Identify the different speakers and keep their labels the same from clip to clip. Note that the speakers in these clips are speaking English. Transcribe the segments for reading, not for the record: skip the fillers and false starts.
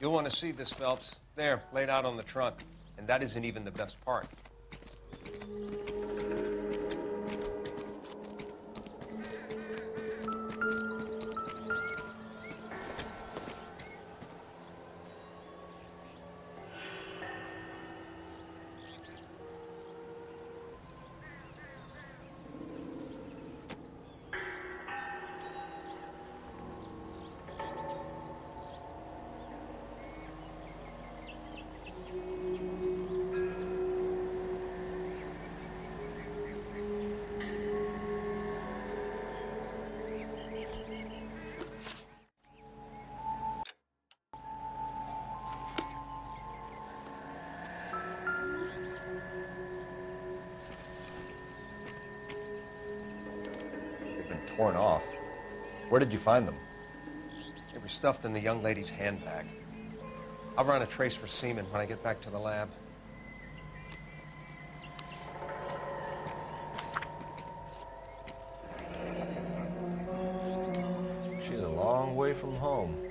Speaker 1: You'll want to see this, Phelps. There, laid out on the trunk. And that isn't even the best part.
Speaker 2: Torn off. Where did you find them?
Speaker 1: They were stuffed in the young lady's handbag. I'll run a trace for semen when I get back to the lab.
Speaker 2: She's a long way from home.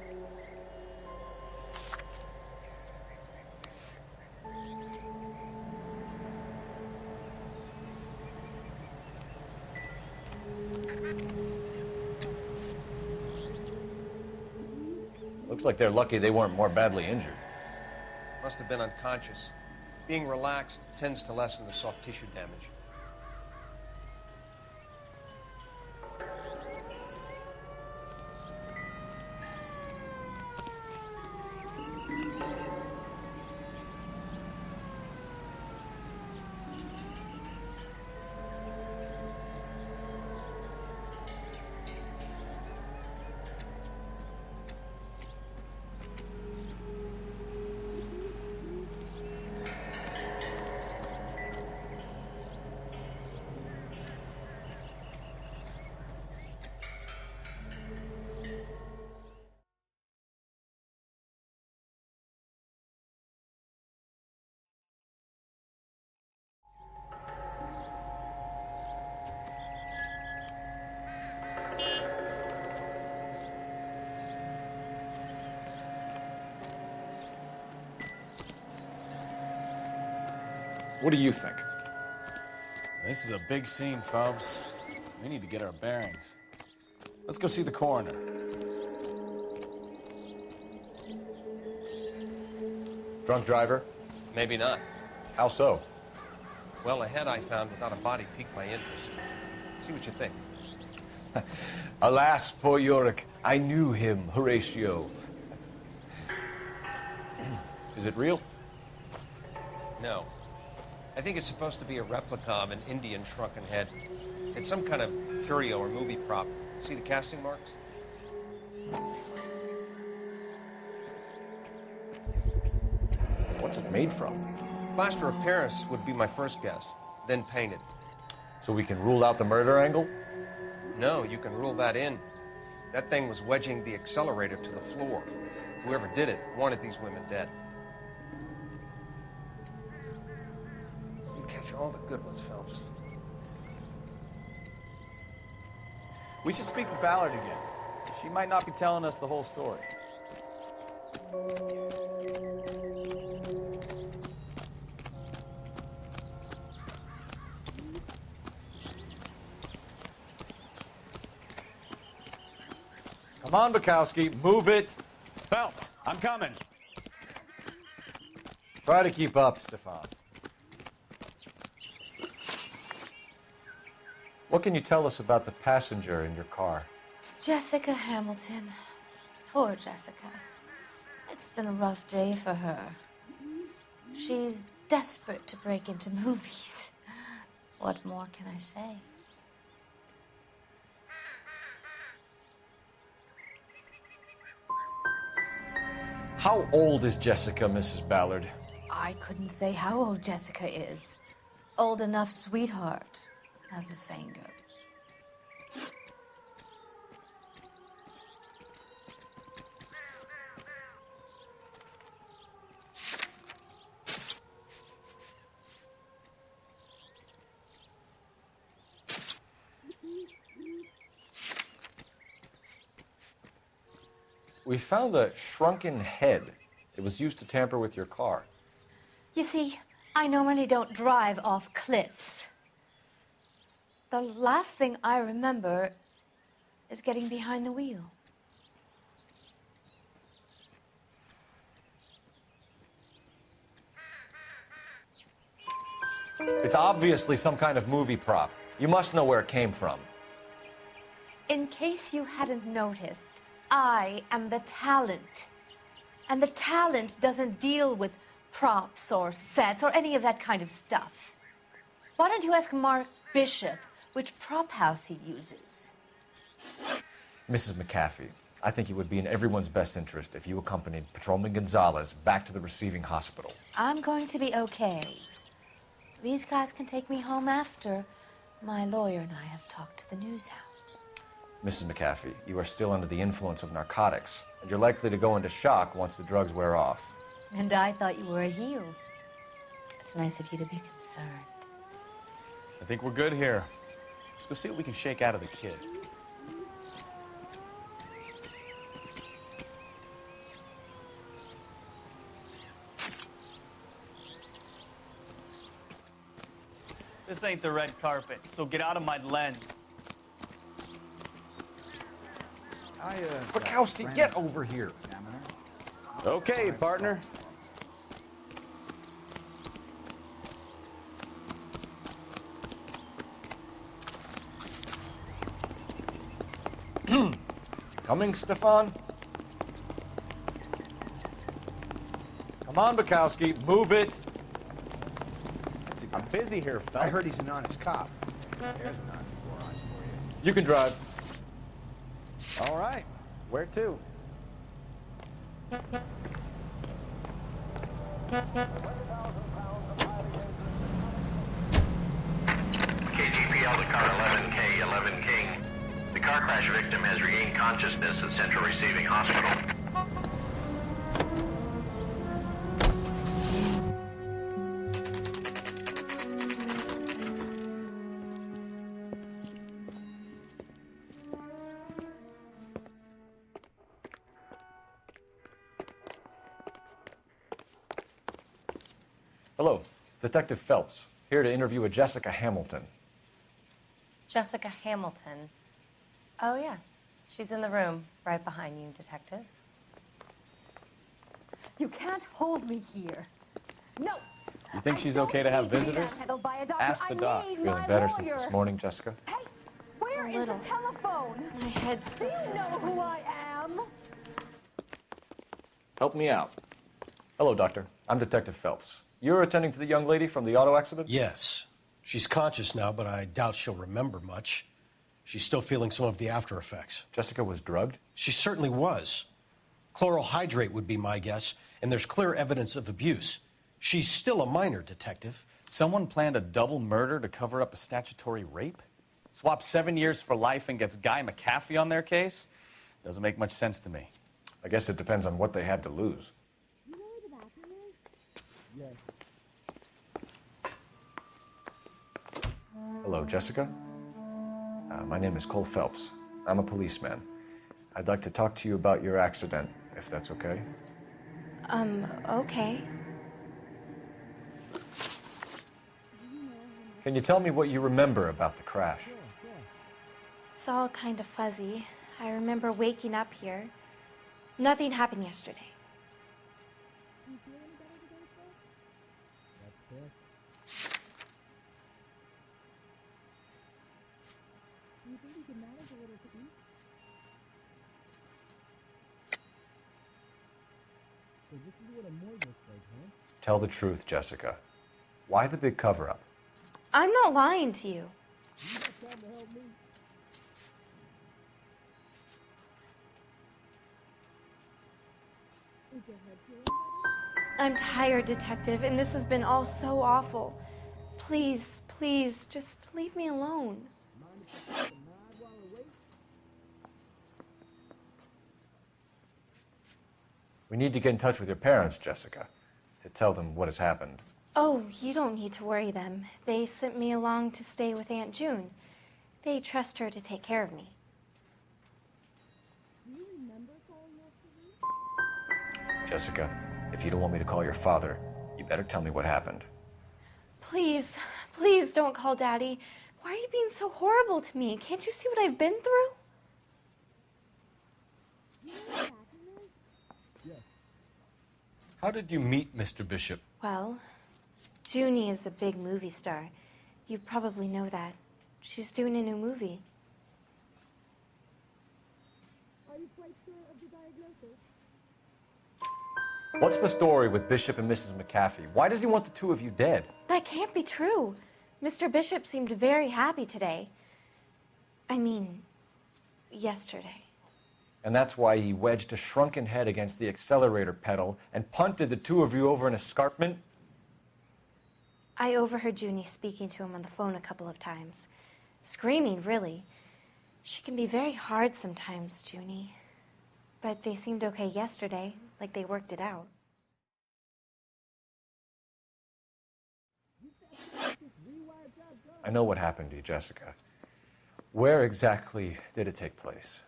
Speaker 2: Looks like they're lucky they weren't more badly injured.
Speaker 1: Must have been unconscious. Being relaxed tends to lessen the soft tissue damage.
Speaker 2: What do you think?
Speaker 3: This is a big scene, Phelps. We need to get our bearings. Let's go see the coroner.
Speaker 2: Drunk driver?
Speaker 1: Maybe not.
Speaker 2: How so?
Speaker 1: Well, a head I found without a body piqued my interest. See what you think.
Speaker 2: Alas, poor Yorick. I knew him, Horatio. Is it real?
Speaker 1: No. I think it's supposed to be a replica of an Indian shrunken head. It's some kind of curio or movie prop. See the casting marks?
Speaker 2: What's it made from?
Speaker 1: Plaster of Paris would be my first guess, then painted.
Speaker 2: So we can rule out the murder angle?
Speaker 1: No, you can rule that in. That thing was wedging the accelerator to the floor. Whoever did it wanted these women dead. You catch all the good ones, Phelps.
Speaker 3: We should speak to Ballard again. She might not be telling us the whole story.
Speaker 2: Come on, Bukowski, move it.
Speaker 3: Phelps, I'm coming.
Speaker 2: Try to keep up, Stefan. What can you tell us about the passenger in your car?
Speaker 4: Jessica Hamilton. Poor Jessica. It's been a rough day for her. She's desperate to break into movies. What more can I say?
Speaker 2: How old is Jessica, Mrs. Ballard?
Speaker 4: I couldn't say how old Jessica is. Old enough, sweetheart, as the saying goes.
Speaker 2: We found a shrunken head It was used to tamper with your car.
Speaker 4: You see, I normally don't drive off cliffs. The last thing I remember is getting behind the wheel.
Speaker 2: It's obviously some kind of movie prop. You must know where it came from.
Speaker 4: In case you hadn't noticed, I am the talent. And the talent doesn't deal with props or sets or any of that kind of stuff. Why don't you ask Mark Bishop which prop house he uses?
Speaker 2: Mrs. McAfee, I think it would be in everyone's best interest if you accompanied Patrolman Gonzalez back to the receiving hospital.
Speaker 4: I'm going to be okay. These guys can take me home after my lawyer and I have talked to the news house.
Speaker 2: Mrs. McAfee, you are still under the influence of narcotics, and you're likely to go into shock once the drugs wear off.
Speaker 4: And I thought you were a heel. It's nice of you to be concerned.
Speaker 3: I think we're good here. Let's go see what we can shake out of the kid.
Speaker 5: This ain't the red carpet, so get out of my lens.
Speaker 2: Bukowski, get over here.
Speaker 3: Okay, partner.
Speaker 2: Coming, Stefan? Come on, Bukowski, move it.
Speaker 3: I'm busy here, Phelps.
Speaker 6: I heard he's an honest cop. There's an honest moron for you.
Speaker 2: You can drive.
Speaker 3: All right. Where to?
Speaker 7: KGPL to car 11K, 11 King. The car crash victim has regained consciousness at Central Receiving Hospital.
Speaker 2: Hello, Detective Phelps, here to interview a Jessica Hamilton.
Speaker 4: Jessica Hamilton. Oh, yes. She's in the room right behind you, Detective.
Speaker 8: You can't hold me here. No.
Speaker 3: You think she's okay to have visitors? Ask the doc.
Speaker 2: Feeling better since this morning, Jessica?
Speaker 8: Hey, where is the telephone?
Speaker 4: My head
Speaker 8: Do
Speaker 4: still
Speaker 8: you know
Speaker 4: feels
Speaker 8: who I am?
Speaker 2: Help me out. Hello, Doctor. I'm Detective Phelps. You're attending to the young lady from the auto accident?
Speaker 9: Yes. She's conscious now, but I doubt she'll remember much. She's still feeling some of the after effects.
Speaker 2: Jessica was drugged?
Speaker 9: She certainly was. Chloral hydrate would be my guess, and there's clear evidence of abuse. She's still a minor, Detective.
Speaker 3: Someone planned a double murder to cover up a statutory rape? Swap 7 years for life and gets Guy McAfee on their case? Doesn't make much sense to me.
Speaker 2: I guess it depends on what they had to lose. Hello, Jessica. My name is Cole Phelps. I'm a policeman. I'd like to talk to you about your accident, if that's okay.
Speaker 4: Okay.
Speaker 2: Can you tell me what you remember about the crash?
Speaker 10: It's all kind of fuzzy. I remember waking up here. Nothing happened yesterday.
Speaker 2: Tell the truth, Jessica. Why the big cover-up?
Speaker 10: I'm not lying to you. I'm tired, Detective, and this has been all so awful. Please, please, just leave me alone.
Speaker 2: We need to get in touch with your parents, Jessica, to tell them what has happened.
Speaker 10: Oh, you don't need to worry them. They sent me along to stay with Aunt June. They trust her to take care of me.
Speaker 2: Jessica, If you don't want me to call your father, you better tell me what happened.
Speaker 10: Please, please don't call Daddy. Why are you being so horrible to me? Can't you see what I've been through?
Speaker 9: How did you meet Mr. Bishop?
Speaker 10: Well, Junie is a big movie star. You probably know that. She's doing a new movie.
Speaker 2: What's the story with Bishop and Mrs. McAfee? Why does he want the two of you dead?
Speaker 10: That can't be true. Mr. Bishop seemed very happy today. I mean, yesterday.
Speaker 2: And that's why he wedged a shrunken head against the accelerator pedal and punted the two of you over an escarpment?
Speaker 10: I overheard Junie speaking to him on the phone a couple of times. Screaming, really. She can be very hard sometimes, Junie. But they seemed okay yesterday, like they worked it out.
Speaker 2: I know what happened to you, Jessica. Where exactly did it take place?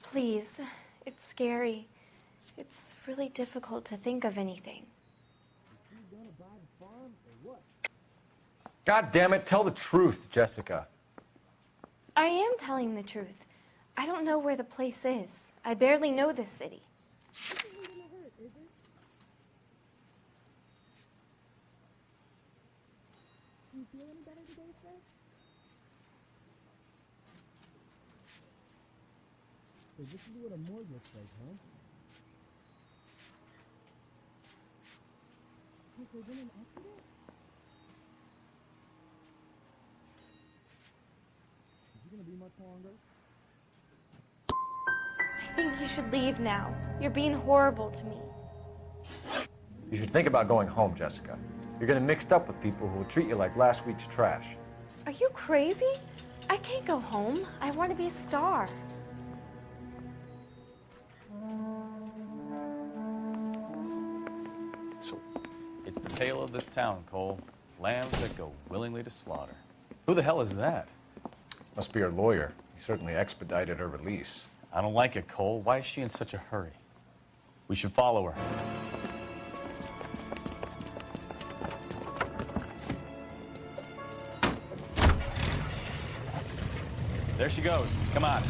Speaker 10: Please, it's scary. It's really difficult to think of anything.
Speaker 2: God damn it, tell the truth, Jessica.
Speaker 10: I am telling the truth. I don't know where the place is. I barely know this city.
Speaker 6: This is what a morgue looks like, huh? Has there been an accident? Is it gonna be much longer?
Speaker 10: I think you should leave now. You're being horrible to me.
Speaker 2: You should think about going home, Jessica. You're getting mixed up with people who will treat you like last week's trash.
Speaker 10: Are you crazy? I can't go home. I want to be a star.
Speaker 3: So, it's the tale of this town, Cole. Lambs that go willingly to slaughter. Who the hell is that?
Speaker 2: Must be her lawyer. He certainly expedited her release.
Speaker 3: I don't like it, Cole. Why is she in such a hurry? We should follow her. There she goes. Come on.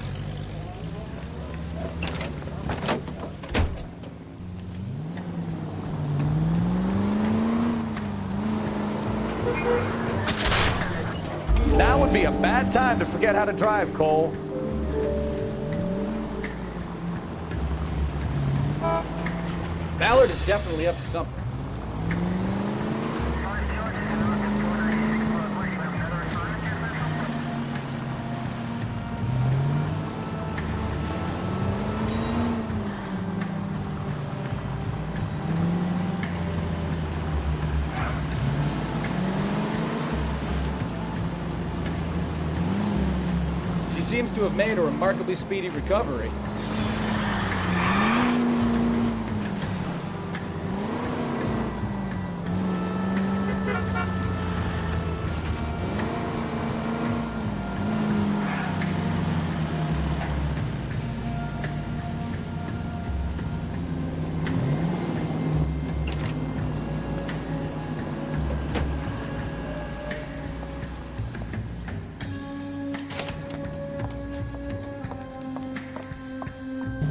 Speaker 3: Now would be a bad time to forget how to drive, Cole.
Speaker 11: Ballard is definitely up to something. She seems to have made a remarkably speedy recovery.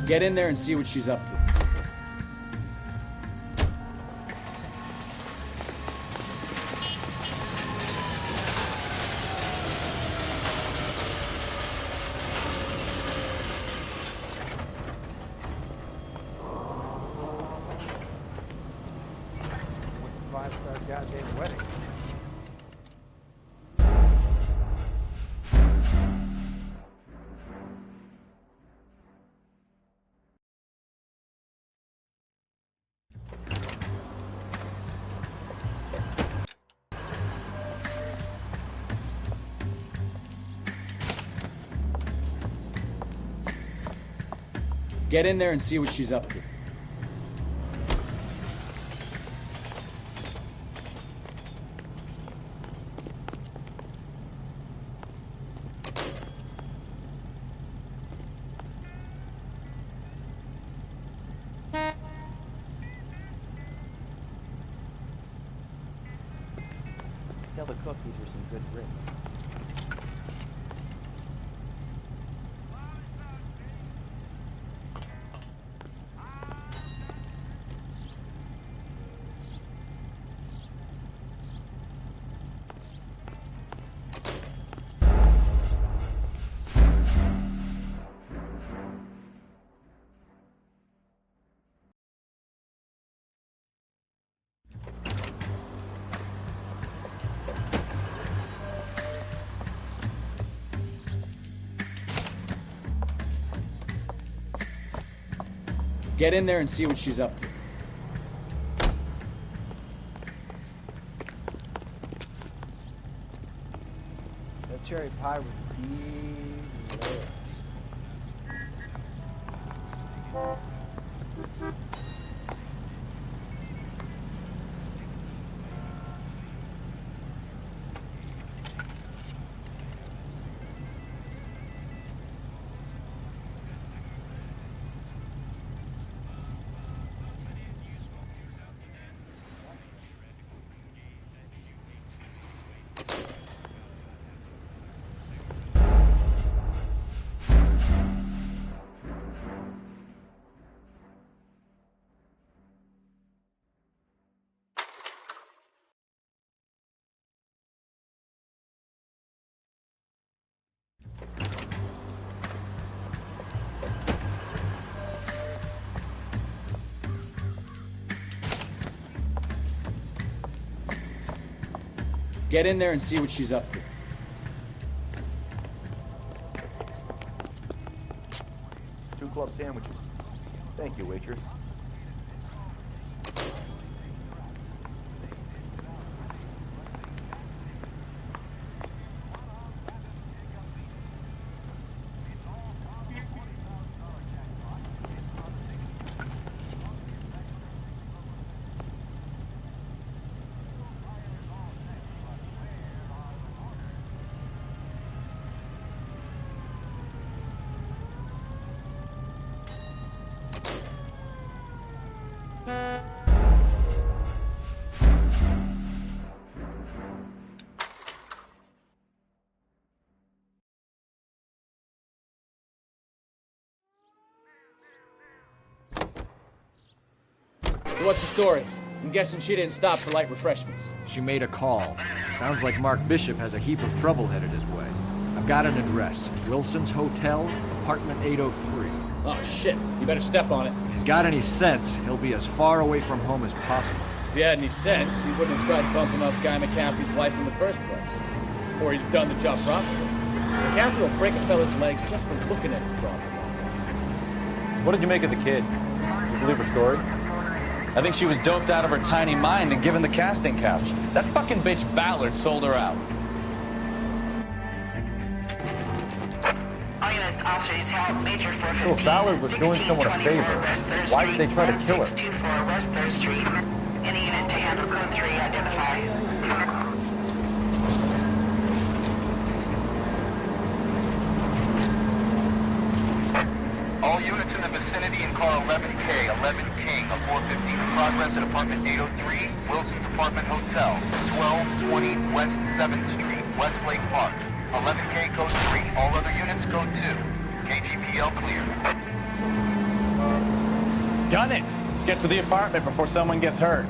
Speaker 11: Get in there and see what she's up to.
Speaker 6: Five-star goddamn wedding.
Speaker 11: Get in there and see what she's up to.
Speaker 6: cookies were some good grits.
Speaker 11: Get in there and see what she's up to.
Speaker 6: That cherry pie was delicious.
Speaker 11: Get in there and see what she's up to.
Speaker 6: 2 club sandwiches. Thank you, waitress.
Speaker 11: So what's the story? I'm guessing she didn't stop for light refreshments.
Speaker 2: She made a call. Sounds like Mark Bishop has a heap of trouble headed his way. I've got an address. Wilson's Hotel, apartment 803.
Speaker 11: Oh shit, you better step on it.
Speaker 2: If he's got any sense, he'll be as far away from home as possible.
Speaker 11: If he had any sense, he wouldn't have tried bumping off Guy McCaffrey's wife in the first place. Or he'd have done the job properly. McCaffrey will break a fella's legs just for looking at his problem.
Speaker 3: What did you make of the kid? You believe her story? I think she was doped out of her tiny mind and given the casting couch. That fucking bitch Ballard sold her out.
Speaker 7: So
Speaker 3: if Ballard was doing someone a favor, why did they try to kill her?
Speaker 7: West 3rd Street. Any unit to handle code 3, identify. All units in the vicinity in car 11K, 11 King, a 415 in progress at apartment 803, Wilson's Apartment Hotel, 1220 West 7th Street, Westlake Park. 11K code 3, all other units code 2. KGPL clear.
Speaker 3: Gun it! Let's get to the apartment before someone gets hurt.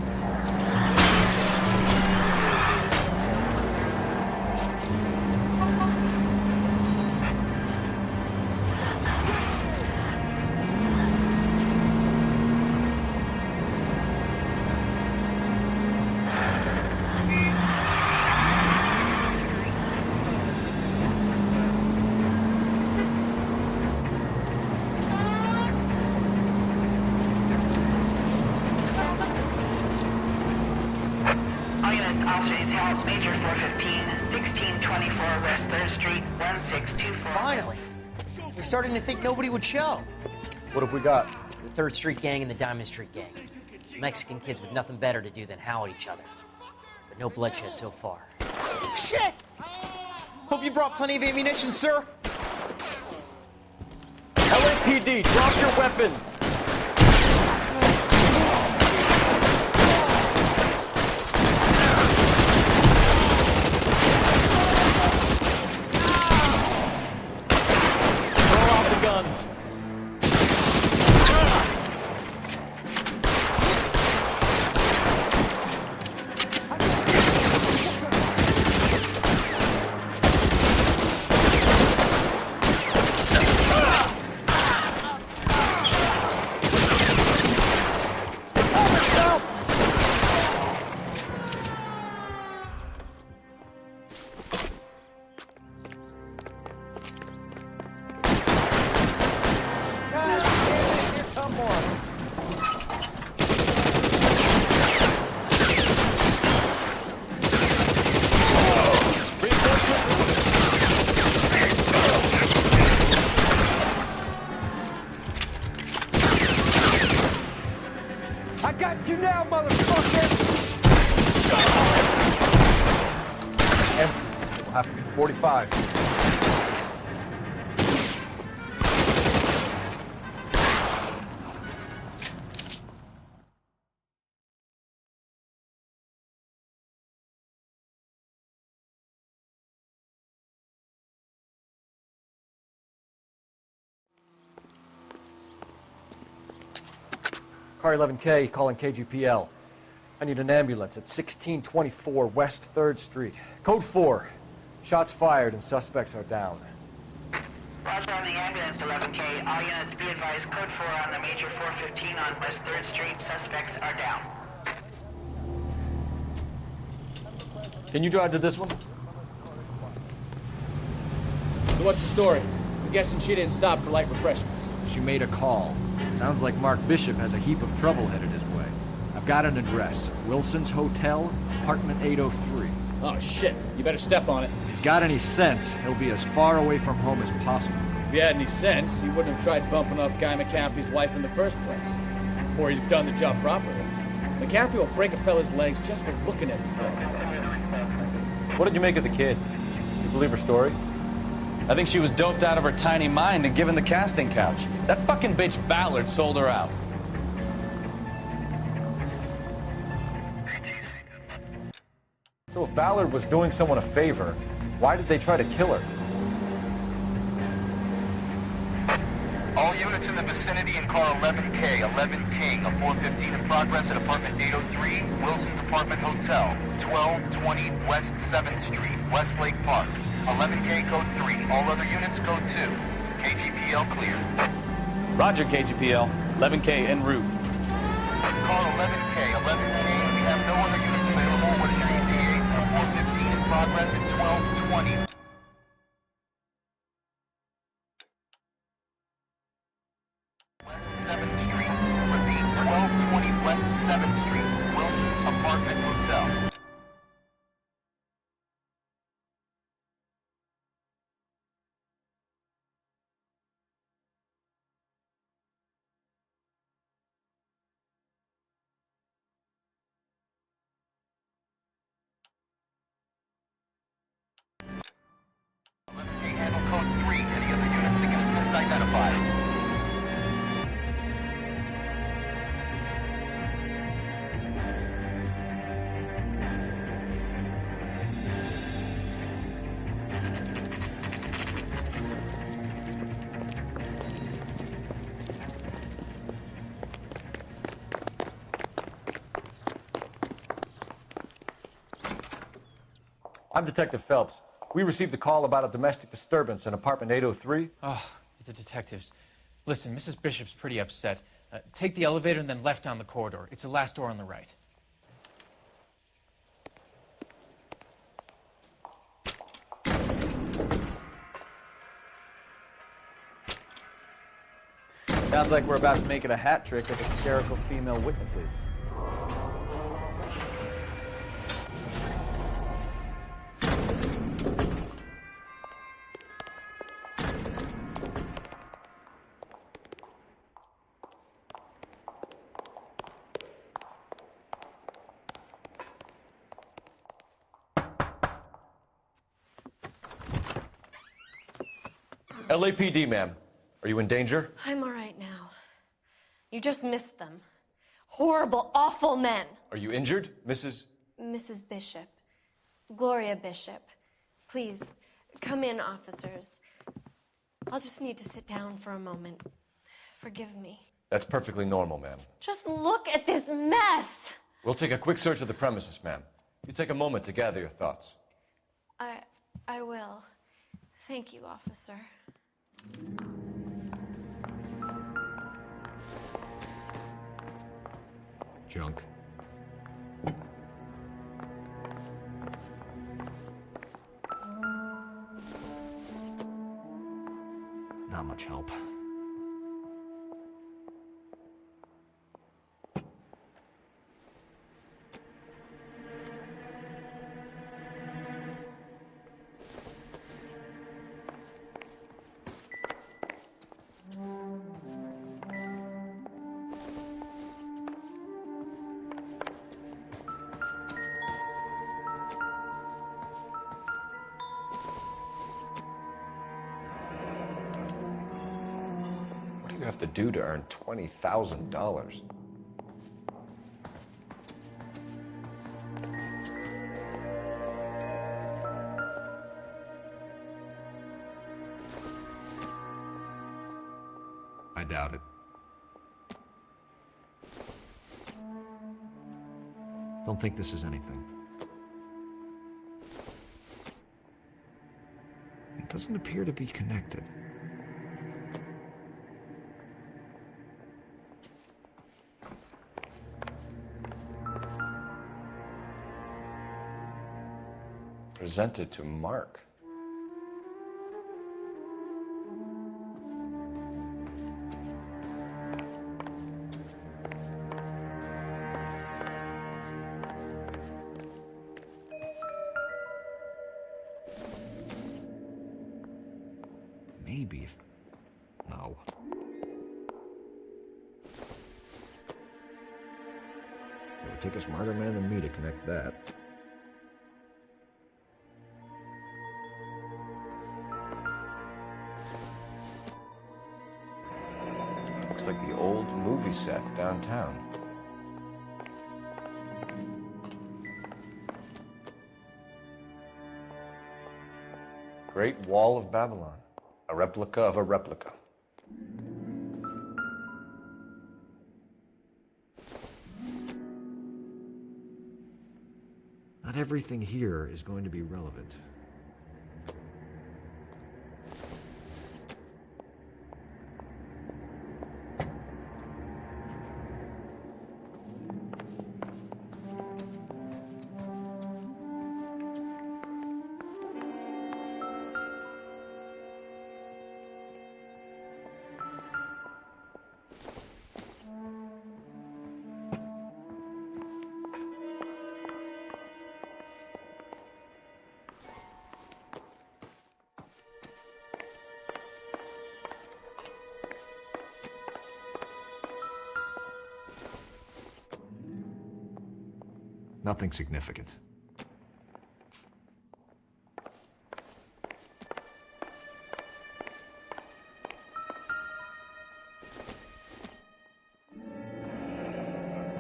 Speaker 7: Major 415, 1624 West 3rd Street, 1624.
Speaker 12: Finally! We're starting to think nobody would show.
Speaker 6: What have we got?
Speaker 12: The 3rd Street Gang and the Diamond Street Gang. Mexican kids with nothing better to do than howl at each other. But no bloodshed so far. Shit! Hope you brought plenty of ammunition, sir.
Speaker 6: LAPD, drop your weapons!
Speaker 11: want more.
Speaker 6: I got you now, motherfucker!
Speaker 2: And we'll have to be 45. Car 11K, calling KGPL. I need an ambulance at 1624 West 3rd Street. Code 4. Shots fired and suspects are down.
Speaker 13: Roger on the ambulance, 11K. All units be advised, code 4 on the major 415 on West 3rd Street. Suspects are down.
Speaker 2: Can you drive to this one?
Speaker 11: So what's the story? I'm guessing she didn't stop for light refreshments.
Speaker 14: She made a call. Sounds like Mark Bishop has a heap of trouble headed his way. I've got an address. Wilson's Hotel, apartment 803.
Speaker 11: Oh, shit. You better step on it.
Speaker 14: If he's got any sense, he'll be as far away from home as possible.
Speaker 11: If he had any sense, he wouldn't have tried bumping off Guy McCaffrey's wife in the first place. Or he'd have done the job properly. McCaffrey will break a fella's legs just for looking at his brother.
Speaker 3: What did you make of the kid? You believe her story? I think she was doped out of her tiny mind and given the casting couch. That fucking bitch Ballard sold her out.
Speaker 2: So if Ballard was doing someone a favor, why did they try to kill her?
Speaker 7: All units in the vicinity in car 11K, 11 King, a 415 in progress at apartment 803, Wilson's Apartment Hotel, 1220 West 7th Street, Westlake Park. 11K code 3, all other units code 2. KGPL clear.
Speaker 3: Roger, KGPL. 11K en route.
Speaker 7: Car 11K, 11 King, we have no other units available. What is your ETA to the 415 in progress at 1220? West 7th Street. Repeat, 1220 West 7th Street, Wilson's Apartment Hotel. Handle code 3. Any other units that can assist identify?
Speaker 2: I'm Detective Phelps. We received a call about a domestic disturbance in apartment 803.
Speaker 15: Oh, the detectives. Listen, Mrs. Bishop's pretty upset. Take the elevator and then left down the corridor. It's the last door on the right.
Speaker 6: Sounds like we're about to make it a hat trick of hysterical female witnesses.
Speaker 2: LAPD, ma'am. Are you in danger?
Speaker 10: I'm all right now. You just missed them. Horrible, awful men.
Speaker 2: Are you injured, Mrs.?
Speaker 10: Mrs. Bishop. Gloria Bishop. Please, come in, officers. I'll just need to sit down for a moment. Forgive me.
Speaker 2: That's perfectly normal, ma'am.
Speaker 10: Just look at this mess!
Speaker 2: We'll take a quick search of the premises, ma'am. You take a moment to gather your thoughts.
Speaker 10: I will. Thank you, officer.
Speaker 14: Junk. Not much help.
Speaker 2: you have to do to earn $20,000?
Speaker 14: I doubt it. Don't think this is anything. It doesn't appear to be connected.
Speaker 2: Presented to Mark.
Speaker 14: Maybe if... No. It would take a smarter man than me to connect that.
Speaker 2: Looks like the old movie set downtown. Great Wall of Babylon. A replica of a replica.
Speaker 14: Not everything here is going to be relevant. Nothing significant.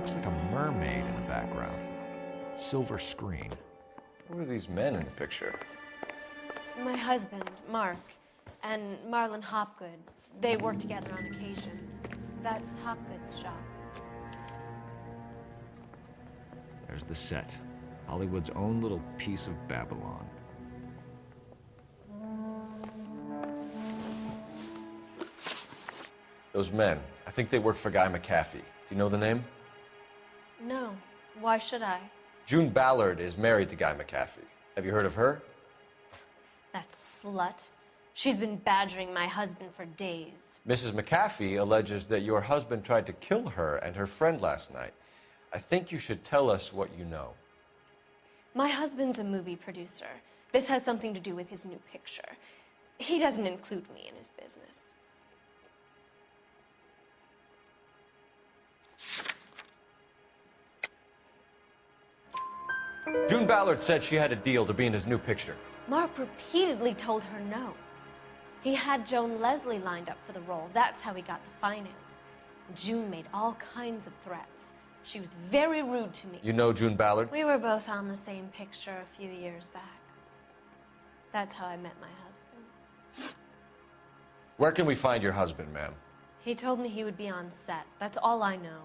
Speaker 14: Looks like a mermaid in the background. Silver screen.
Speaker 2: Who are these men in the picture?
Speaker 10: My husband, Mark, and Marlon Hopgood. They work together on occasion. That's Hopgood's shop.
Speaker 14: There's the set. Hollywood's own little piece of Babylon.
Speaker 2: Those men, I think they work for Guy McAfee. Do you know the name?
Speaker 10: No. Why should I?
Speaker 2: June Ballard is married to Guy McAfee. Have you heard of her?
Speaker 10: That slut. She's been badgering my husband for days.
Speaker 2: Mrs. McAfee alleges that your husband tried to kill her and her friend last night. I think you should tell us what you know.
Speaker 10: My husband's a movie producer. This has something to do with his new picture. He doesn't include me in his business.
Speaker 2: June Ballard said she had a deal to be in his new picture.
Speaker 10: Mark repeatedly told her no. He had Joan Leslie lined up for the role. That's how he got the finance. June made all kinds of threats. She was very rude to me.
Speaker 2: You know June Ballard?
Speaker 10: We were both on the same picture a few years back. That's how I met my husband.
Speaker 2: Where can we find your husband, ma'am?
Speaker 10: He told me he would be on set. That's all I know.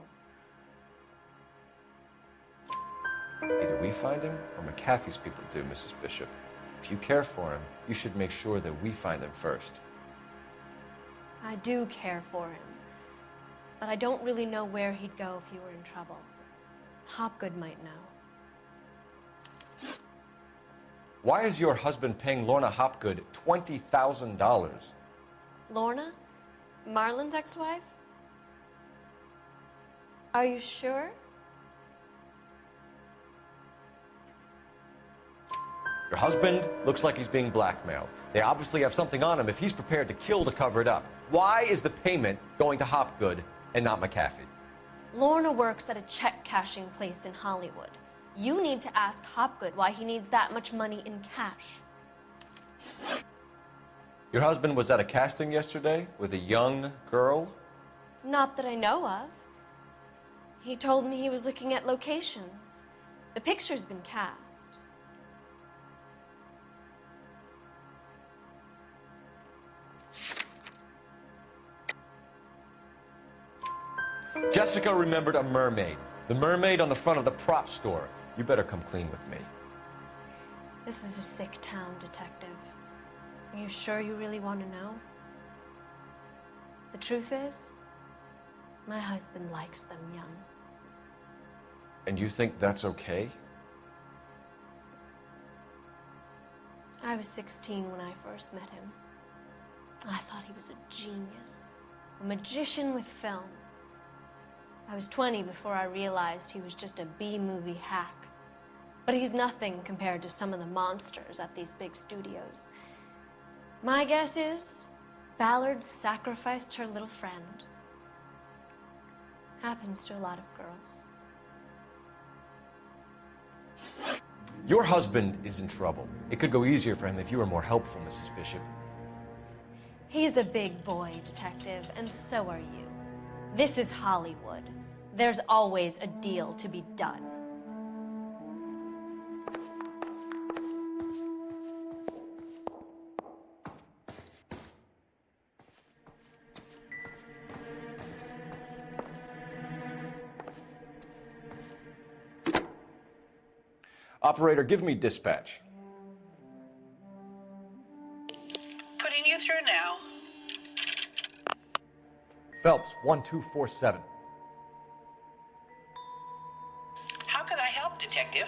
Speaker 2: Either we find him or McAfee's people do, Mrs. Bishop. If you care for him, you should make sure that we find him first.
Speaker 10: I do care for him. But I don't really know where he'd go if he were in trouble. Hopgood might know.
Speaker 2: Why is your husband paying Lorna Hopgood $20,000?
Speaker 10: Lorna? Marlon's ex-wife? Are you sure?
Speaker 2: Your husband looks like he's being blackmailed. They obviously have something on him if he's prepared to kill to cover it up. Why is the payment going to Hopgood and not McAfee?
Speaker 10: Lorna works at a check-cashing place in Hollywood. You need to ask Hopgood why he needs that much money in cash.
Speaker 2: Your husband was at a casting yesterday with a young girl?
Speaker 4: Not that I know of. He told me he was looking at locations. The picture's been cast.
Speaker 2: Jessica remembered a mermaid. The mermaid on the front of the prop store. You better come clean with me.
Speaker 4: This is a sick town, Detective. Are you sure you really want to know? The truth is, my husband likes them young.
Speaker 2: And you think that's okay?
Speaker 4: I was 16 when I first met him. I thought he was a genius, a magician with film. I was 20 before I realized he was just a B-movie hack. But he's nothing compared to some of the monsters at these big studios. My guess is Ballard sacrificed her little friend. Happens to a lot of girls.
Speaker 2: Your husband is in trouble. It could go easier for him if you were more helpful, Mrs. Bishop.
Speaker 4: He's a big boy, Detective, and so are you. This is Hollywood. There's always a deal to be done.
Speaker 2: Operator, give me dispatch.
Speaker 13: Putting you through now.
Speaker 2: Phelps, 1247.
Speaker 13: How can I help, Detective?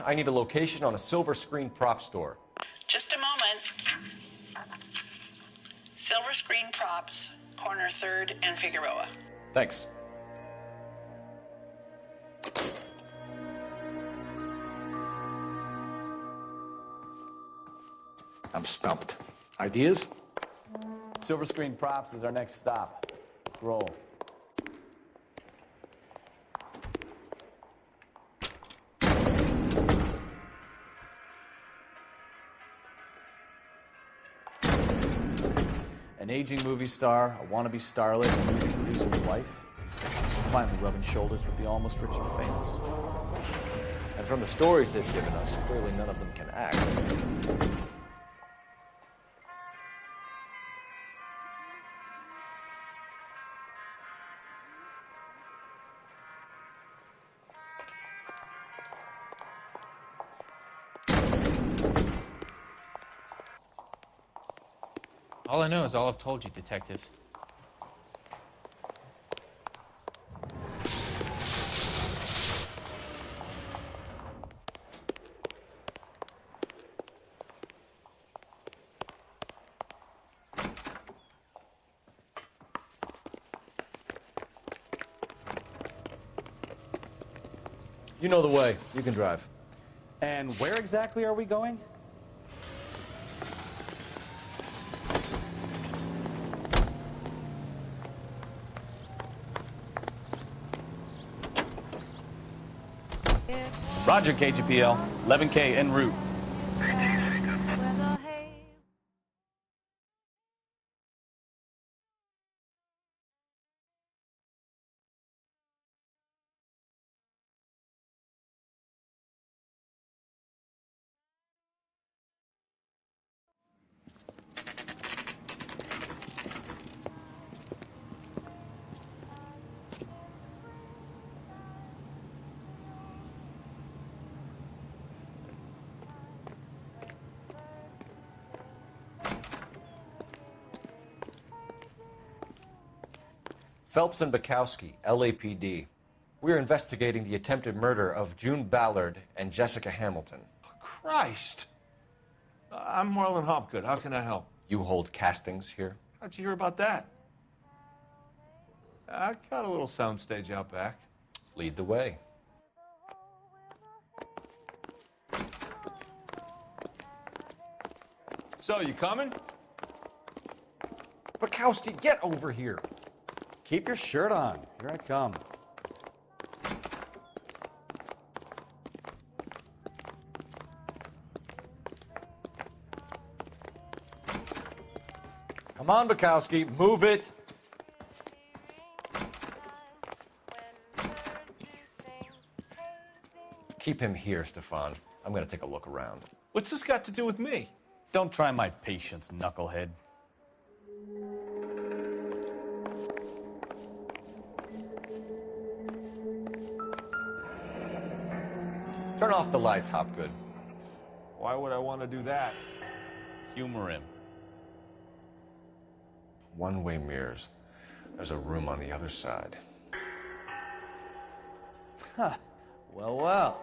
Speaker 2: I need a location on a silver screen prop store.
Speaker 13: Just a moment. Silver Screen Props, corner 3rd and Figueroa.
Speaker 2: Thanks.
Speaker 14: I'm stumped. Ideas?
Speaker 6: Silver Screen Props is our next stop. Let's roll. An aging movie star, a wannabe starlet, a movie producer's wife. Finally rubbing shoulders with the almost rich and famous.
Speaker 2: And from the stories they've given us, clearly none of them can act.
Speaker 15: All I know is all I've told you, Detective.
Speaker 2: You know the way. You can drive.
Speaker 6: And where exactly are we going? Roger, KGPL. 11K en route.
Speaker 2: Phelps and Bukowski, LAPD. We're investigating the attempted murder of June Ballard and Jessica Hamilton.
Speaker 16: Christ! I'm Marlon Hopgood. How can I help?
Speaker 2: You hold castings here?
Speaker 16: How'd you hear about that? I got a little soundstage out back.
Speaker 2: Lead the way.
Speaker 16: So, you coming?
Speaker 2: Bukowski, get over here.
Speaker 6: Keep your shirt on. Here I come.
Speaker 2: Come on, Bukowski, move it. Keep him here, Stefan. I'm gonna take a look around.
Speaker 16: What's this got to do with me?
Speaker 6: Don't try my patience, knucklehead.
Speaker 2: Turn off the lights, Hopgood.
Speaker 16: Why would I want to do that?
Speaker 6: Humor him.
Speaker 2: One-way mirrors. There's a room on the other side.
Speaker 6: Huh. Well, well.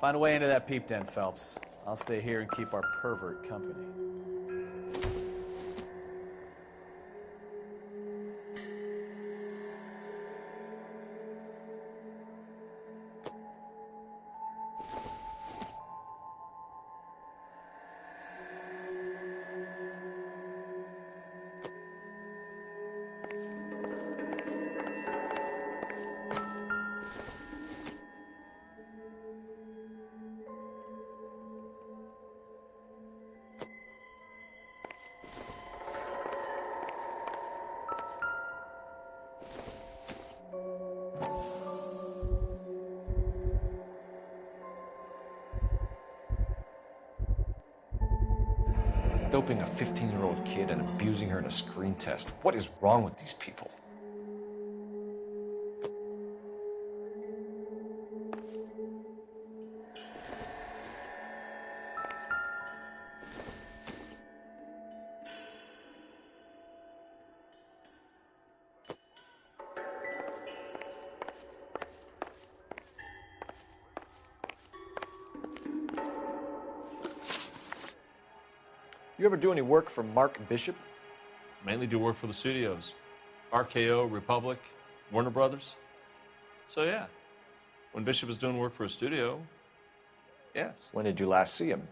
Speaker 6: Find a way into that peep den, Phelps. I'll stay here and keep our pervert company.
Speaker 2: Doping a 15-year-old kid and abusing her in a screen test. What is wrong with these people? You ever do any work for Mark Bishop?
Speaker 16: Mainly do work for the studios. RKO, Republic, Warner Brothers. So yeah, when Bishop is doing work for a studio, yes.
Speaker 2: When did you last see him?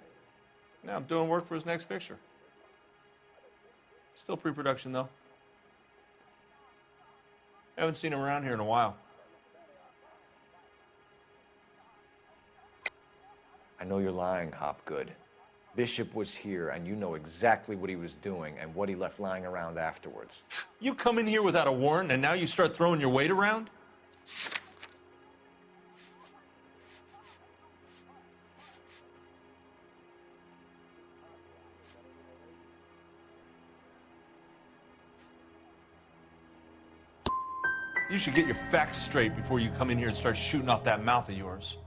Speaker 16: Now I'm doing work for his next picture. Still pre-production though. Haven't seen him around here in a while.
Speaker 2: I know you're lying, Hopgood. Bishop was here, and you know exactly what he was doing and what he left lying around afterwards.
Speaker 16: You come in here without a warrant, and now you start throwing your weight around? You should get your facts straight before you come in here and start shooting off that mouth of yours.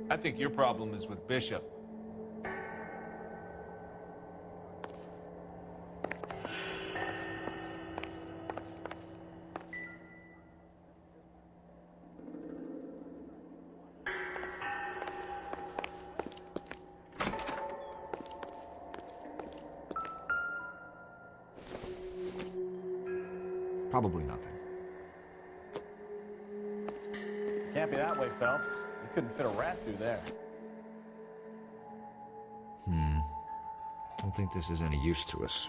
Speaker 16: I think your problem is with Bishop.
Speaker 14: Probably nothing.
Speaker 6: Can't be that way, Phelps. You couldn't fit a rat through there.
Speaker 14: Don't think this is any use to us.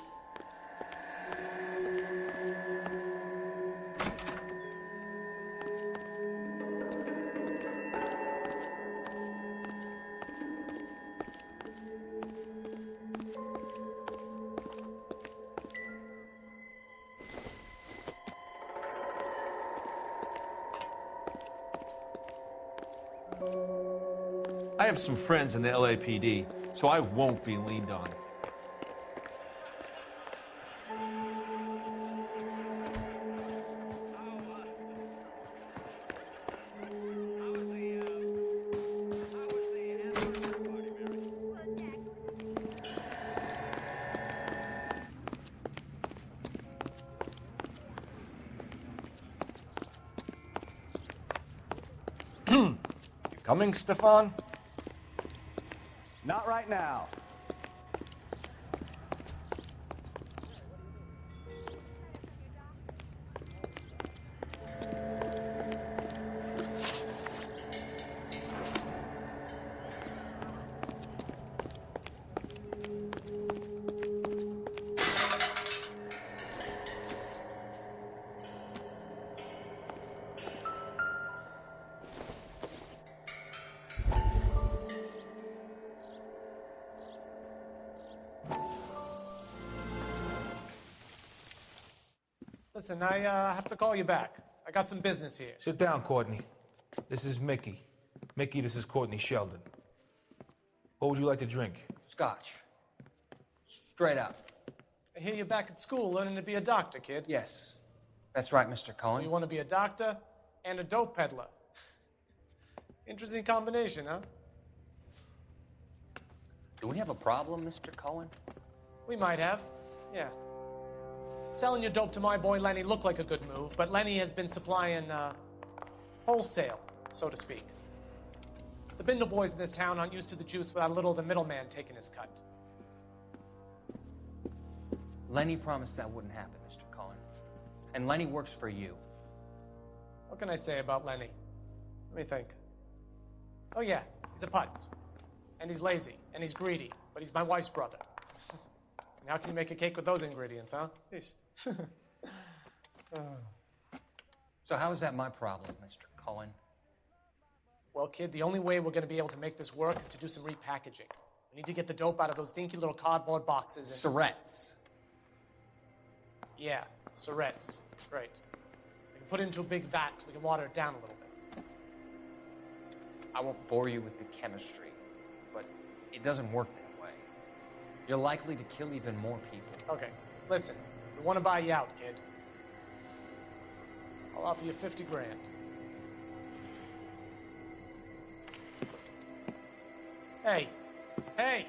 Speaker 16: I have some friends in the LAPD, so I won't be leaned on.
Speaker 2: Coming, Stefan?
Speaker 6: Not right now.
Speaker 17: Listen, I have to call you back. I got some business here.
Speaker 18: Sit down, Courtney. This is Mickey. Mickey, this is Courtney Sheldon. What would you like to drink?
Speaker 19: Scotch. Straight up.
Speaker 17: I hear you're back at school learning to be a doctor, kid.
Speaker 19: Yes. That's right, Mr.
Speaker 17: So
Speaker 19: Cohen.
Speaker 17: you want to be a doctor and a dope peddler. Interesting combination, huh?
Speaker 19: Do we have a problem, Mr. Cohen?
Speaker 17: We might have, yeah. Selling your dope to my boy Lenny looked like a good move, but Lenny has been supplying, wholesale, so to speak. The Bindle boys in this town aren't used to the juice without a little of the middleman taking his cut.
Speaker 19: Lenny promised that wouldn't happen, Mr. Cohen. And Lenny works for you.
Speaker 17: What can I say about Lenny? Let me think. Oh yeah, he's a putz. And he's lazy, and he's greedy, but he's my wife's brother. And how can you make a cake with those ingredients, huh? Yeesh.
Speaker 19: So how is that my problem, Mr. Cohen?
Speaker 17: Well, kid, the only way we're going to be able to make this work is to do some repackaging. We need to get the dope out of those dinky little cardboard boxes and...
Speaker 19: Surrettes.
Speaker 17: Yeah, Surrettes. Great. We can put it into a big vat so we can water it down a little bit.
Speaker 19: I won't bore you with the chemistry, but it doesn't work that way. You're likely to kill even more people.
Speaker 17: Okay, listen. We want to buy you out, kid. I'll offer you 50 grand. Hey, hey!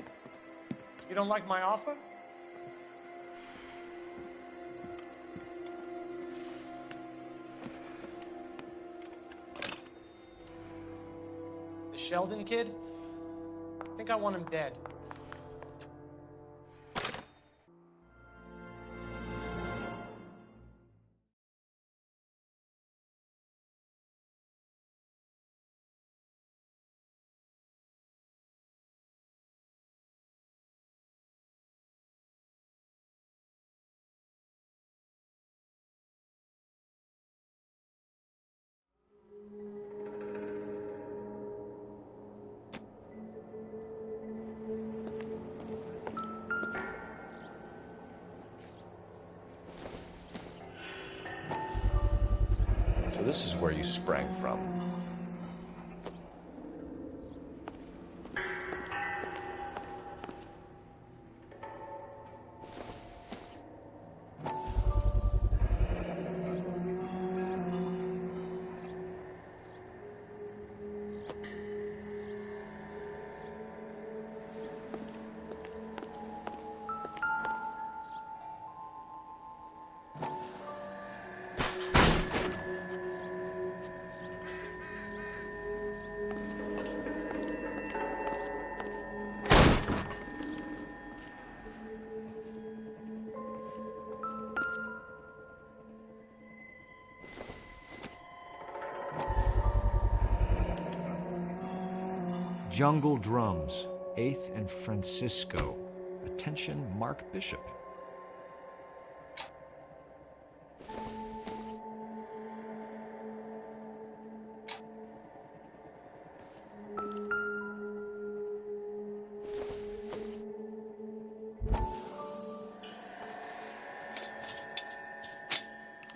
Speaker 17: You don't like my offer? The Sheldon kid? I think I want him dead.
Speaker 2: So this is where you sprang from.
Speaker 14: Jungle Drums, 8th and Francisco. Attention, Mark Bishop.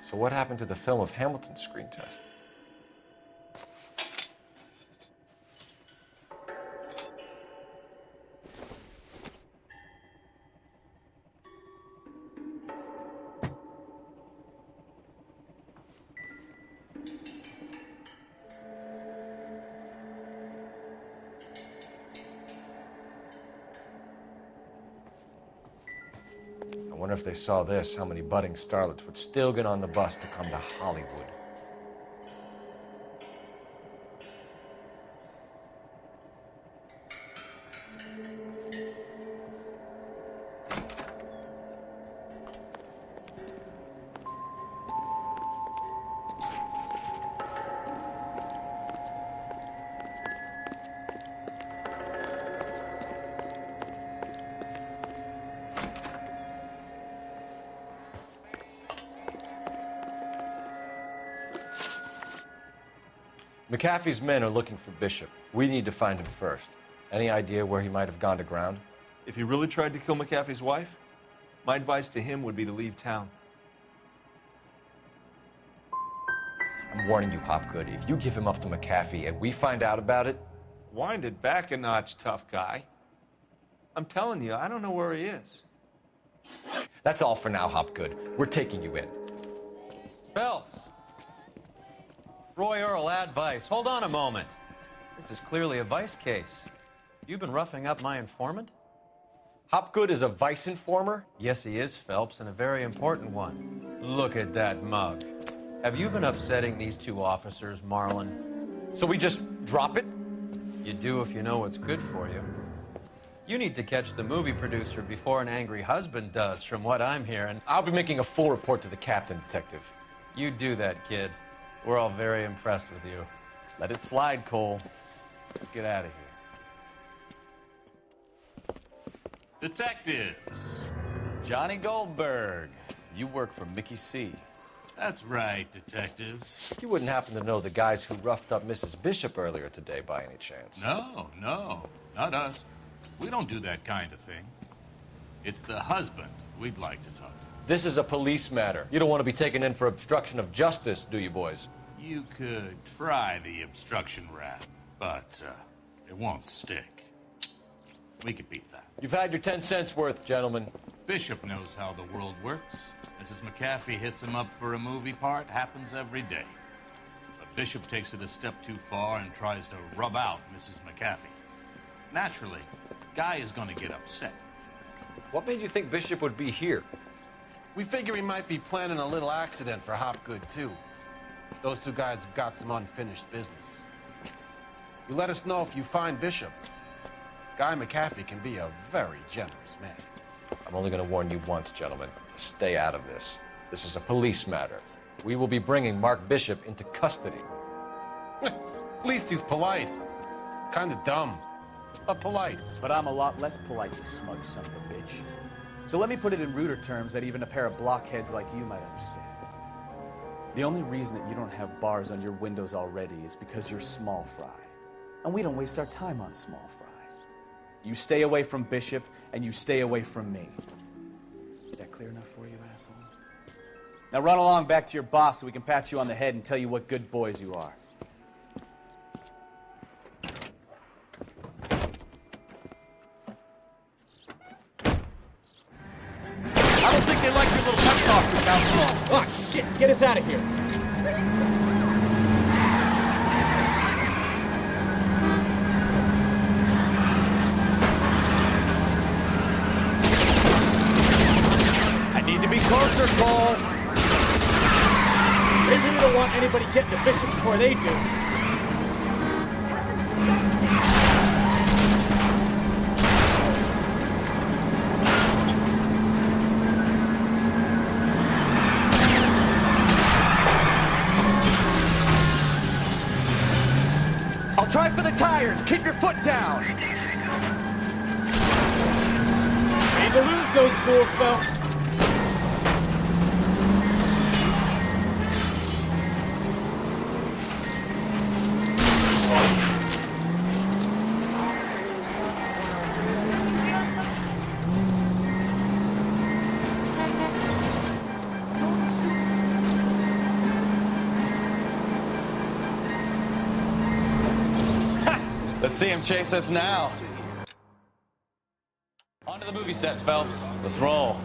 Speaker 2: So what happened to the film of Hamilton's screen test? I wonder if they saw this, how many budding starlets would still get on the bus to come to Hollywood. McAfee's men are looking for Bishop. We need to find him first. Any idea where he might have gone to ground?
Speaker 16: If he really tried to kill McAfee's wife, my advice to him would be to leave town.
Speaker 2: I'm warning you, Hopgood. If you give him up to McAfee and we find out about it...
Speaker 16: Wind it back a notch, tough guy. I'm telling you, I don't know where he is.
Speaker 2: That's all for now, Hopgood. We're taking you in.
Speaker 20: Phelps. Roy Earl, ad vice. Hold on a moment. This is clearly a vice case. You've been roughing up my informant?
Speaker 2: Hopgood is a vice informer?
Speaker 20: Yes, he is, Phelps, and a very important one. Look at that mug. Have you been upsetting these two officers, Marlon?
Speaker 2: So we just drop it?
Speaker 20: You do if you know what's good for you. You need to catch the movie producer before an angry husband does, from what I'm hearing.
Speaker 2: I'll be making a full report to the captain, Detective.
Speaker 20: You do that, kid. We're all very impressed with you.
Speaker 6: Let it slide, Cole. Let's get out of here.
Speaker 21: Detectives.
Speaker 6: Johnny Goldberg. You work for Mickey C.
Speaker 21: That's right, detectives.
Speaker 2: You wouldn't happen to know the guys who roughed up Mrs. Bishop earlier today by any chance?
Speaker 21: No, not us. We don't do that kind of thing. It's the husband we'd like to talk to.
Speaker 2: This is a police matter. You don't want to be taken in for obstruction of justice, do you, boys?
Speaker 21: You could try the obstruction rap, but it won't stick. We could beat that.
Speaker 2: You've had your 10 cents worth, gentlemen.
Speaker 21: Bishop knows how the world works. Mrs. McAfee hits him up for a movie part, happens every day. But Bishop takes it a step too far and tries to rub out Mrs. McAfee. Naturally, Guy is going to get upset.
Speaker 2: What made you think Bishop would be here?
Speaker 22: We figure he might be planning a little accident for Hopgood, too. Those two guys have got some unfinished business. You let us know if you find Bishop. Guy McAfee can be a very generous man.
Speaker 2: I'm only going to warn you once, gentlemen. To stay out of this. This is a police matter. We will be bringing Mark Bishop into custody.
Speaker 22: At least he's polite. Kind of dumb, but polite.
Speaker 6: But I'm a lot less polite, you smug son of a bitch. So let me put it in ruder terms that even a pair of blockheads like you might understand. The only reason that you don't have bars on your windows already is because you're small fry. And we don't waste our time on small fry. You stay away from Bishop, and you stay away from me. Is that clear enough for you, asshole? Now run along back to your boss so we can pat you on the head and tell you what good boys you are. I don't think they like your little pep talk, Council. Oh, shit! Get us out of here! Closer, Cole. They really don't want anybody getting to Bishop before they do. I'll try for the tires. Keep your foot down. Need to lose those fools, Phelps. Let's see him chase us now. On to the movie set, Phelps. Let's roll.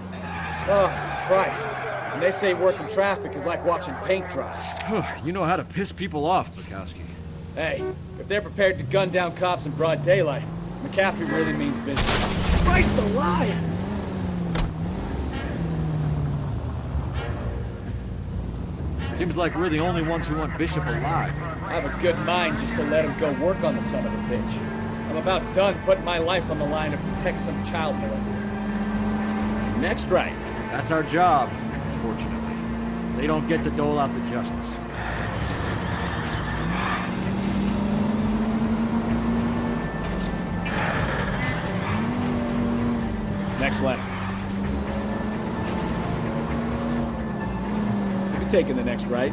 Speaker 11: Oh, Christ. And they say working traffic is like watching paint dry.
Speaker 14: You know how to piss people off, Bukowski.
Speaker 11: Hey, if they're prepared to gun down cops in broad daylight, McAfee really means business. Christ alive!
Speaker 14: Seems like we're the only ones who want Bishop alive.
Speaker 11: I have a good mind just to let him go work on the son of a bitch. I'm about done putting my life on the line to protect some child molester. Next right.
Speaker 14: That's our job, unfortunately. They don't get to dole out the justice.
Speaker 11: Next left. You're taking the next right.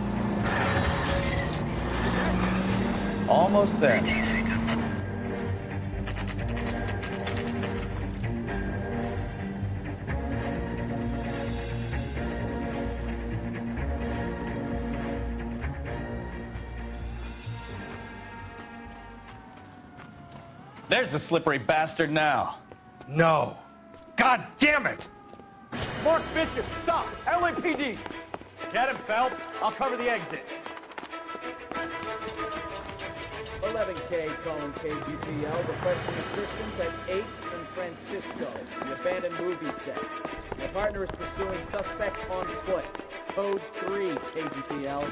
Speaker 6: Almost there.
Speaker 3: There's the slippery bastard now.
Speaker 18: No. God damn it!
Speaker 6: Mark Bishop, stop! LAPD! Get him, Phelps. I'll cover the exit.
Speaker 11: 11K calling KGPL, requesting assistance at 8th and Francisco, the abandoned movie set. My partner is pursuing suspect on foot. Code 3, KGPL.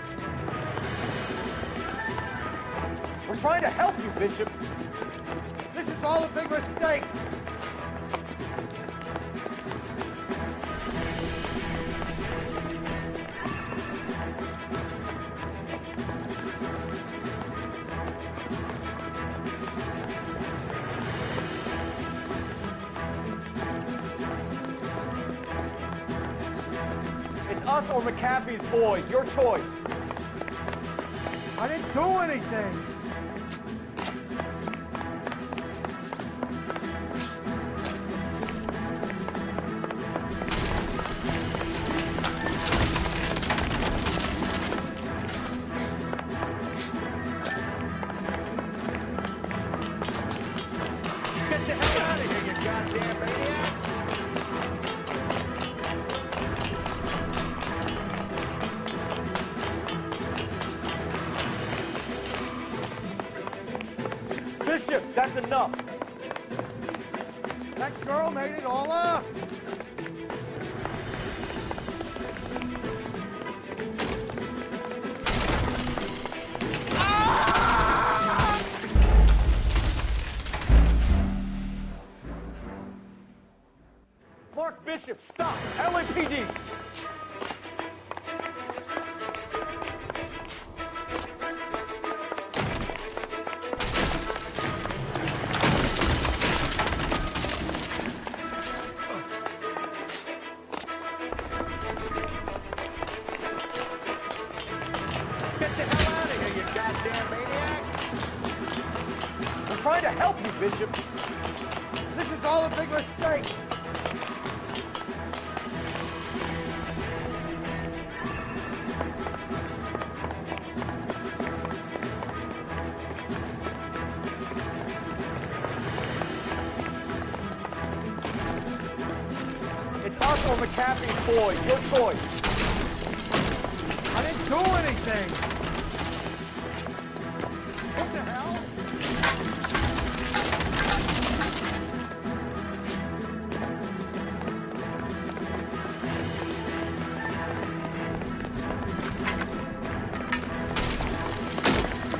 Speaker 6: We're trying to help you, Bishop. This is all a big mistake. It's us or McAfee's boys. Your choice. I didn't do anything. Get the hell out of here, you goddamn maniac! Bishop, that's enough. That girl made it all up. Mark Bishop, stop! LAPD! Get the hell out of here, you goddamn maniac! I'm trying to help you, Bishop. This is all a big mistake. It's us or McAfee's boys. Your choice. I didn't do anything. What the hell?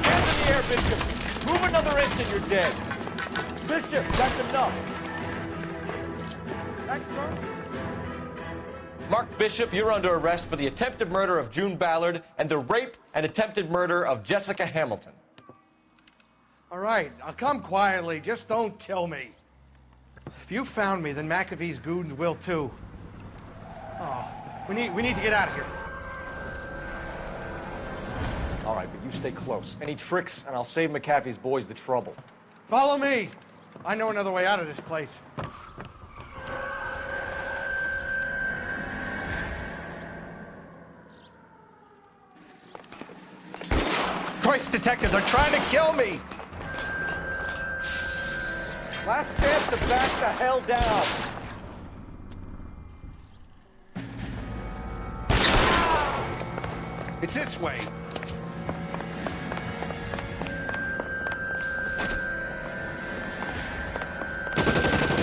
Speaker 6: Hands in the air, Bishop. Move another inch and you're dead. Bishop, that's enough. That's drunk.
Speaker 2: Mark Bishop, you're under arrest for the attempted murder of June Ballard and the rape and attempted murder of Jessica Hamilton.
Speaker 17: All right, I'll come quietly. Just don't kill me. If you found me, then McAfee's goons will too. Oh, we need to get out of here.
Speaker 6: All right, but you stay close. Any tricks, and I'll save McAfee's boys the trouble.
Speaker 17: Follow me. I know another way out of this place. Christ, detective, they're trying to kill me!
Speaker 6: Last chance to back the hell down.
Speaker 17: It's this way.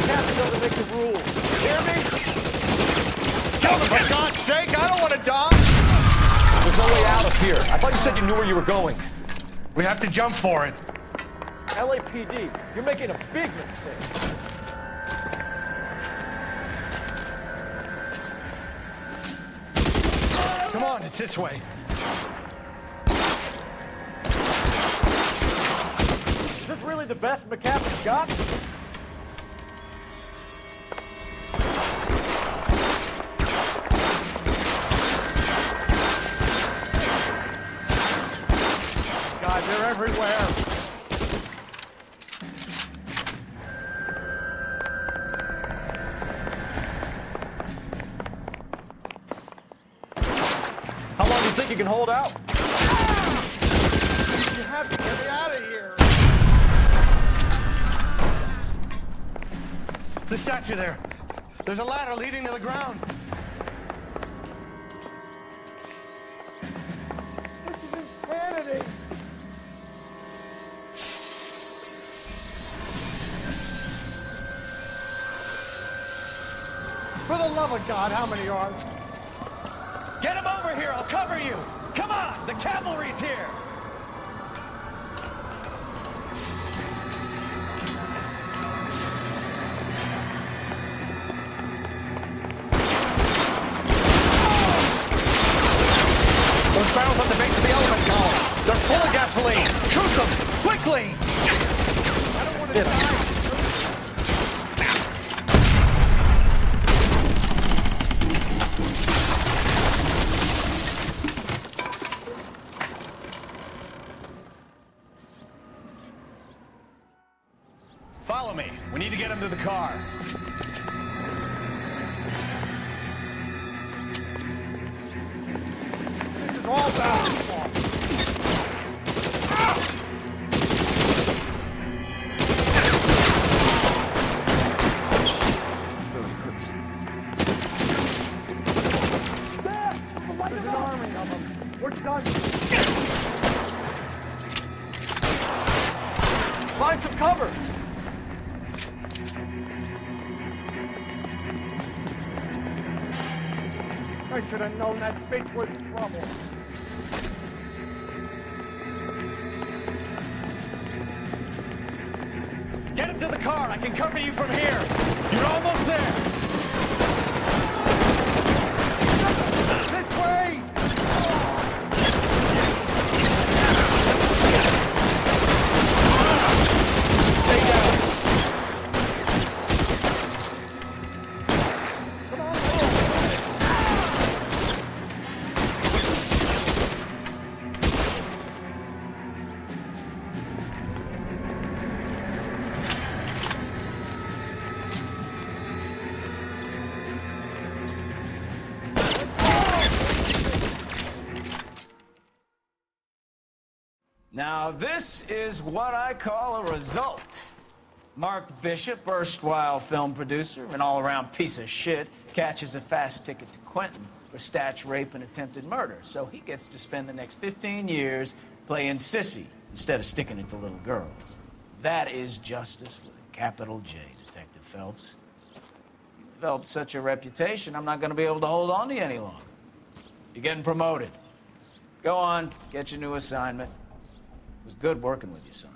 Speaker 6: Captain doesn't make the rules. You hear me?
Speaker 17: Kill them, for God's sake! I don't want to die!
Speaker 2: There's no way out of here. I thought you said you knew where you were going.
Speaker 17: We have to jump for it.
Speaker 6: LAPD, you're making a big mistake.
Speaker 17: Come on, it's this way.
Speaker 6: Is this really the best McAfee's got? God, they're everywhere.
Speaker 2: How long do you think you can hold out?
Speaker 17: You have to get me out of here.
Speaker 1: The statue there. There's a ladder leading to the ground.
Speaker 11: This is insanity! For the love of God, how many are there?
Speaker 3: Get him over here, I'll cover you! Come on, the cavalry's here!
Speaker 11: Those barrels at the base of the element column. They're full of gasoline. Shoot them! Quickly! I don't want to die.
Speaker 3: Follow me. We need to get him to the car.
Speaker 11: This is all Val's fault. There's an army of them. We're done. Find some cover. I should have known that bitch was trouble.
Speaker 3: Get him to the car. I can cover you from here. You're almost there.
Speaker 11: This way!
Speaker 3: Stay down.
Speaker 5: Now, this is what I call a result. Mark Bishop, erstwhile film producer and all-around piece of shit, catches a fast ticket to Quentin for statch, rape, and attempted murder. So he gets to spend the next 15 years playing sissy instead of sticking it to little girls. That is justice with a capital J, Detective Phelps. You developed such a reputation, I'm not going to be able to hold on to you any longer. You're getting promoted. Go on, get your new assignment. It was good working with you, son.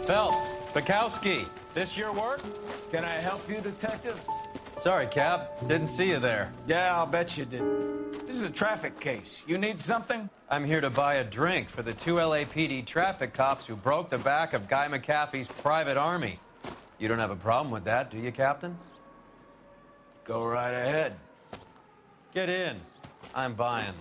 Speaker 20: Phelps, Bukowski, this your work?
Speaker 5: Can I help you, Detective?
Speaker 20: Sorry, Cap. Didn't see you there.
Speaker 5: Yeah, I'll bet you did. This is a traffic case. You need something?
Speaker 20: I'm here to buy a drink for the 2 LAPD traffic cops who broke the back of Guy McAfee's private army. You don't have a problem with that, do you, Captain?
Speaker 5: Go right ahead.
Speaker 20: Get in. I'm buying.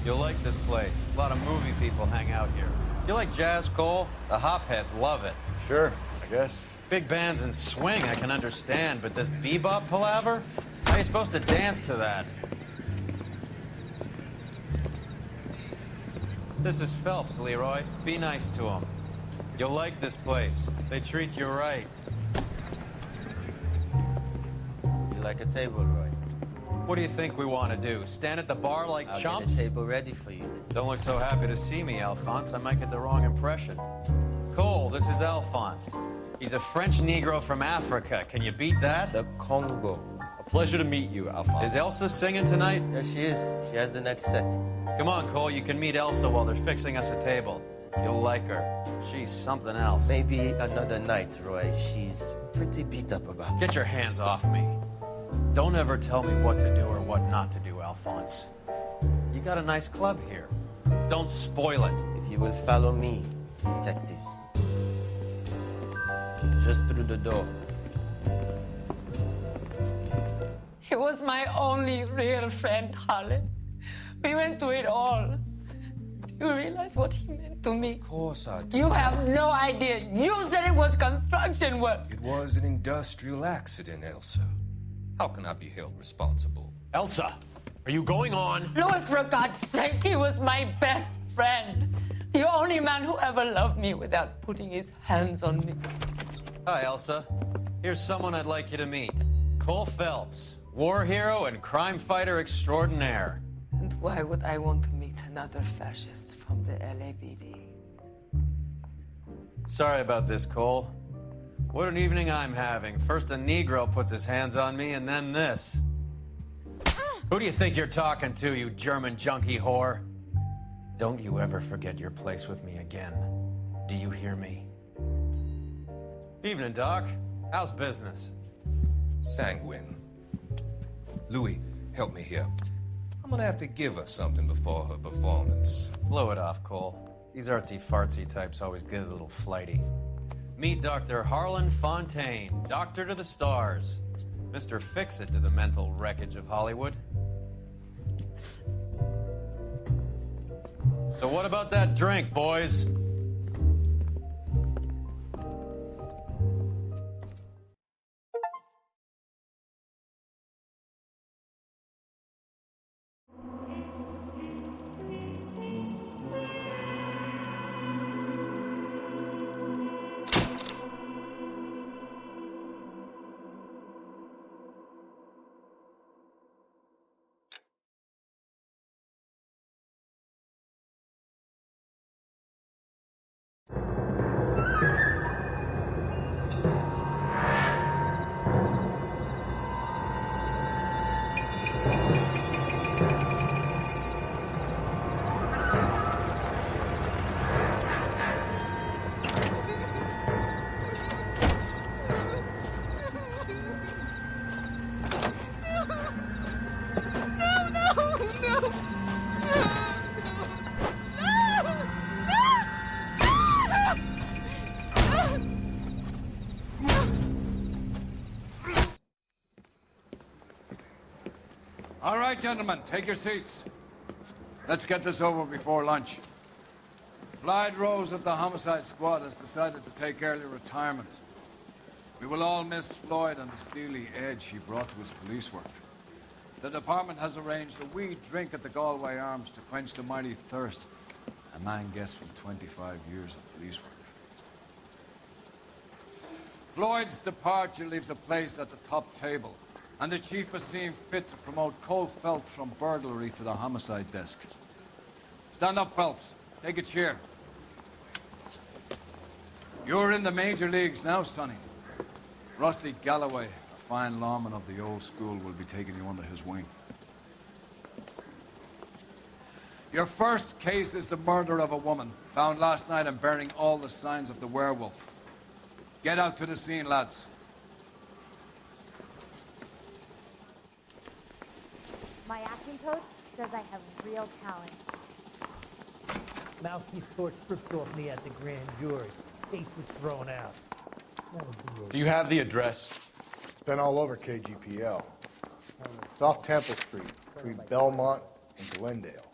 Speaker 20: You'll like this place. A lot of movie people hang out here. You like jazz, Cole? The hopheads love it.
Speaker 3: Sure, I guess.
Speaker 20: Big bands and swing I can understand, but this bebop palaver? How are you supposed to dance to that? This is Phelps, Leroy. Be nice to him. You'll like this place. They treat you right.
Speaker 23: You like a table, Roy?
Speaker 20: What do you think we want to do? Stand at the bar like chumps?
Speaker 23: Get a table ready for you.
Speaker 20: Don't look so happy to see me, Alphonse. I might get the wrong impression. Cole, this is Alphonse. He's a French Negro from Africa. Can you beat that?
Speaker 23: The Congo.
Speaker 2: A pleasure to meet you, Alphonse.
Speaker 20: Is Elsa singing tonight?
Speaker 23: Yes, she is. She has the next set.
Speaker 20: Come on, Cole. You can meet Elsa while they're fixing us a table. You'll like her. She's something else.
Speaker 23: Maybe another night, Roy. She's pretty beat up about it.
Speaker 20: Get your hands off me. Don't ever tell me what to do or what not to do, Alphonse. You got a nice club here. Don't spoil it.
Speaker 23: If you will follow me, detectives. Just through the door.
Speaker 8: He was my only real friend, Harlan. We went through it all. Do you realize what he meant to me?
Speaker 9: Of course I do.
Speaker 8: You have no idea. You said it was construction work.
Speaker 9: It was an industrial accident, Elsa. How can I be held responsible?
Speaker 20: Elsa, are you going on?
Speaker 8: Louis, for God's sake, he was my best friend. The only man who ever loved me without putting his hands on me.
Speaker 20: Hi, Elsa. Here's someone I'd like you to meet. Cole Phelps, war hero and crime fighter extraordinaire.
Speaker 8: And why would I want to meet another fascist from the LAPD?
Speaker 20: Sorry about this, Cole. What an evening I'm having. First a Negro puts his hands on me, and then this. Who do you think you're talking to, you German junkie whore? Don't you ever forget your place with me again. Do you hear me? Evening, Doc. How's business?
Speaker 9: Sanguine. Louis, help me here. I'm gonna have to give her something before her performance.
Speaker 20: Blow it off, Cole. These artsy-fartsy types always get a little flighty. Meet Dr. Harlan Fontaine, doctor to the stars. Mr. Fix-It to the mental wreckage of Hollywood. So what about that drink, boys?
Speaker 12: All right, gentlemen, take your seats. Let's get this over before lunch. Floyd Rose of the Homicide Squad has decided to take early retirement. We will all miss Floyd and the steely edge he brought to his police work. The department has arranged a wee drink at the Galway Arms to quench the mighty thirst a man gets from 25 years of police work. Floyd's departure leaves a place at the top table, and the chief has seen fit to promote Cole Phelps from burglary to the homicide desk. Stand up, Phelps. Take a chair. You're in the major leagues now, Sonny. Rusty Galloway, a fine lawman of the old school, will be taking you under his wing. Your first case is the murder of a woman, found last night and bearing all the signs of the werewolf. Get out to the scene, lads.
Speaker 24: My acting coach says I have real talent.
Speaker 11: Mouthpiece tore strips off me at the grand jury. Case was thrown out.
Speaker 3: Do you have the address?
Speaker 1: It's been all over KGPL. It's off Temple Street, between Belmont and Glendale.